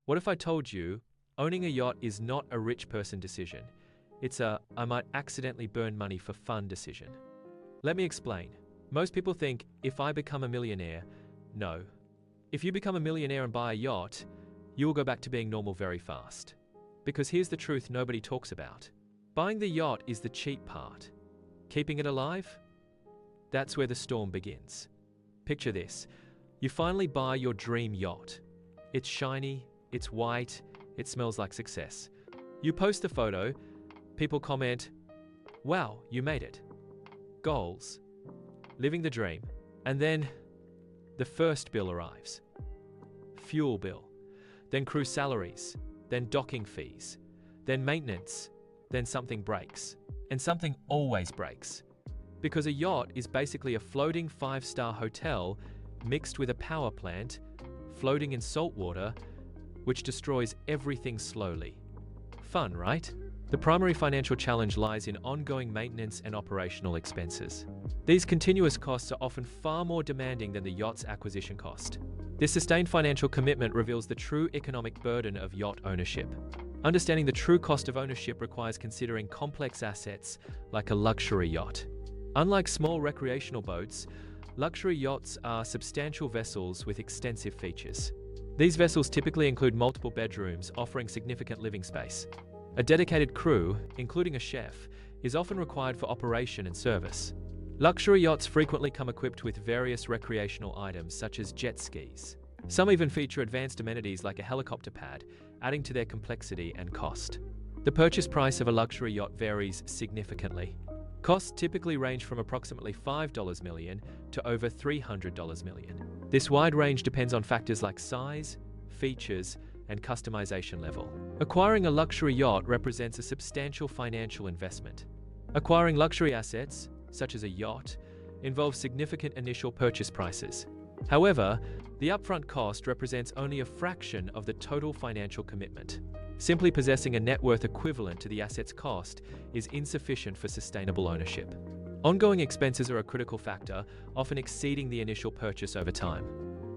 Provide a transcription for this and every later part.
What if I told you owning a yacht is not a rich person decision? It's a I might accidentally burn money for fun decision. Let me explain. Most people think if I become a millionaire, no. If you become a millionaire and buy a yacht, you will go back to being normal very fast. Because here's the truth nobody talks about. Buying the yacht is the cheap part. Keeping it alive? That's where the storm begins. Picture this. You finally buy your dream yacht. It's shiny, it's white, it smells like success. You post the photo, people comment, "Wow, you made it." Goals. Living the dream. And then the first bill arrives. Fuel bill. Then crew salaries. Then docking fees. Then maintenance. Then something breaks. And something always breaks. Because a yacht is basically a floating 5-star hotel mixed with a power plant, floating in salt water, which destroys everything slowly. Fun, right? The primary financial challenge lies in ongoing maintenance and operational expenses. These continuous costs are often far more demanding than the yacht's acquisition cost. This sustained financial commitment reveals the true economic burden of yacht ownership. Understanding the true cost of ownership requires considering complex assets like a luxury yacht. Unlike small recreational boats, luxury yachts are substantial vessels with extensive features. These vessels typically include multiple bedrooms, offering significant living space. A dedicated crew, including a chef, is often required for operation and service. Luxury yachts frequently come equipped with various recreational items such as jet skis. Some even feature advanced amenities like a helicopter pad, adding to their complexity and cost. The purchase price of a luxury yacht varies significantly. Costs typically range from approximately $5 million to over $300 million. This wide range depends on factors like size, features, and customization level. Acquiring a luxury yacht represents a substantial financial investment. Acquiring luxury assets, such as a yacht, involves significant initial purchase prices. However, the upfront cost represents only a fraction of the total financial commitment. Simply possessing a net worth equivalent to the asset's cost is insufficient for sustainable ownership. Ongoing expenses are a critical factor, often exceeding the initial purchase over time.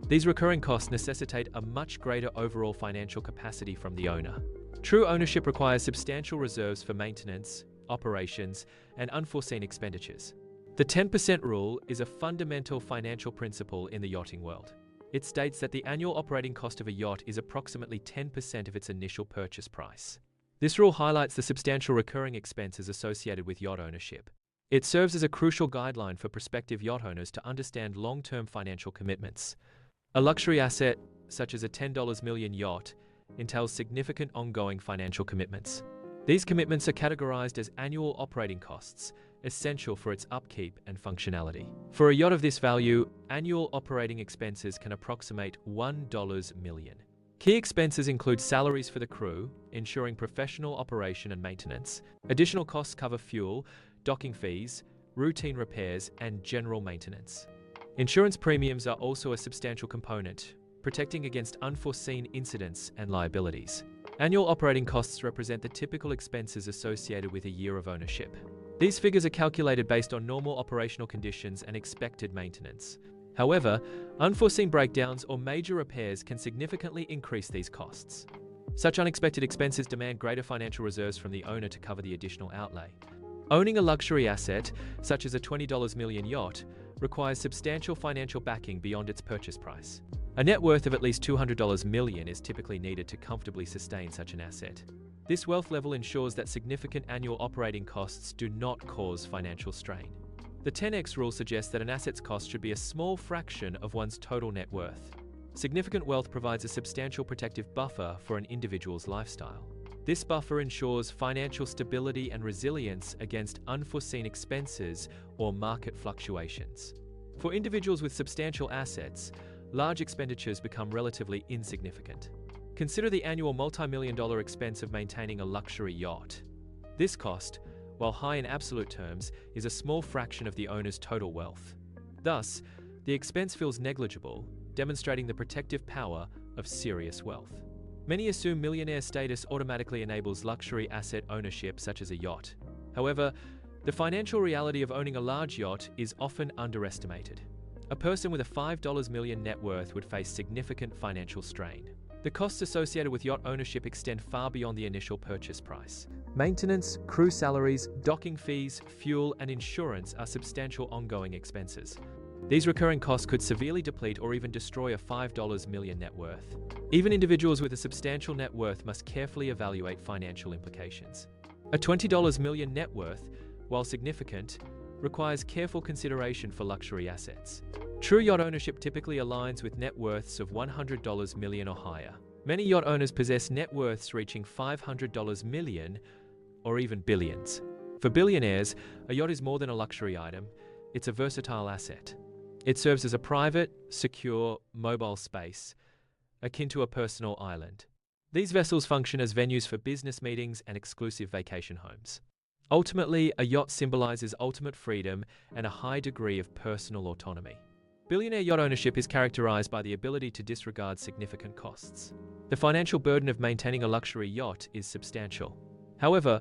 These recurring costs necessitate a much greater overall financial capacity from the owner. True ownership requires substantial reserves for maintenance, operations, and unforeseen expenditures. The 10% rule is a fundamental financial principle in the yachting world. It states that the annual operating cost of a yacht is approximately 10% of its initial purchase price. This rule highlights the substantial recurring expenses associated with yacht ownership. It serves as a crucial guideline for prospective yacht owners to understand long-term financial commitments. A luxury asset, such as a $10 million yacht, entails significant ongoing financial commitments. These commitments are categorized as annual operating costs, essential for its upkeep and functionality. For a yacht of this value, annual operating expenses can approximate $1 million. Key expenses include salaries for the crew, ensuring professional operation and maintenance. Additional costs cover fuel, docking fees, routine repairs, and general maintenance. Insurance premiums are also a substantial component, protecting against unforeseen incidents and liabilities. Annual operating costs represent the typical expenses associated with a year of ownership. These figures are calculated based on normal operational conditions and expected maintenance. However, unforeseen breakdowns or major repairs can significantly increase these costs. Such unexpected expenses demand greater financial reserves from the owner to cover the additional outlay. Owning a luxury asset, such as a $20 million yacht, requires substantial financial backing beyond its purchase price. A net worth of at least $200 million is typically needed to comfortably sustain such an asset. This wealth level ensures that significant annual operating costs do not cause financial strain. The 10x rule suggests that an asset's cost should be a small fraction of one's total net worth. Significant wealth provides a substantial protective buffer for an individual's lifestyle. This buffer ensures financial stability and resilience against unforeseen expenses or market fluctuations. For individuals with substantial assets, large expenditures become relatively insignificant. Consider the annual multi-million-dollar expense of maintaining a luxury yacht. This cost, while high in absolute terms, is a small fraction of the owner's total wealth. Thus, the expense feels negligible, demonstrating the protective power of serious wealth. Many assume millionaire status automatically enables luxury asset ownership, such as a yacht. However, the financial reality of owning a large yacht is often underestimated. A person with a $5 million net worth would face significant financial strain. The costs associated with yacht ownership extend far beyond the initial purchase price. Maintenance, crew salaries, docking fees, fuel, and insurance are substantial ongoing expenses. These recurring costs could severely deplete or even destroy a $5 million net worth. Even individuals with a substantial net worth must carefully evaluate financial implications. A $20 million net worth, while significant, requires careful consideration for luxury assets. True yacht ownership typically aligns with net worths of $100 million or higher. Many yacht owners possess net worths reaching $500 million or even billions. For billionaires, a yacht is more than a luxury item, it's a versatile asset. It serves as a private, secure, mobile space, akin to a personal island. These vessels function as venues for business meetings and exclusive vacation homes. Ultimately, a yacht symbolizes ultimate freedom and a high degree of personal autonomy. Billionaire yacht ownership is characterized by the ability to disregard significant costs. The financial burden of maintaining a luxury yacht is substantial. However,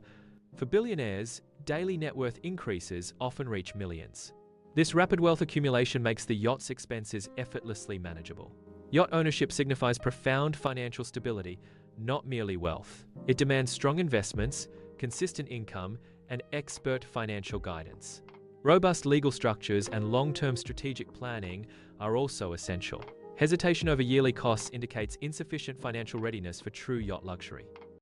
for billionaires, daily net worth increases often reach millions. This rapid wealth accumulation makes the yacht's expenses effortlessly manageable. Yacht ownership signifies profound financial stability, not merely wealth. It demands strong investments, consistent income, and expert financial guidance. Robust legal structures and long-term strategic planning are also essential. Hesitation over yearly costs indicates insufficient financial readiness for true yacht luxury.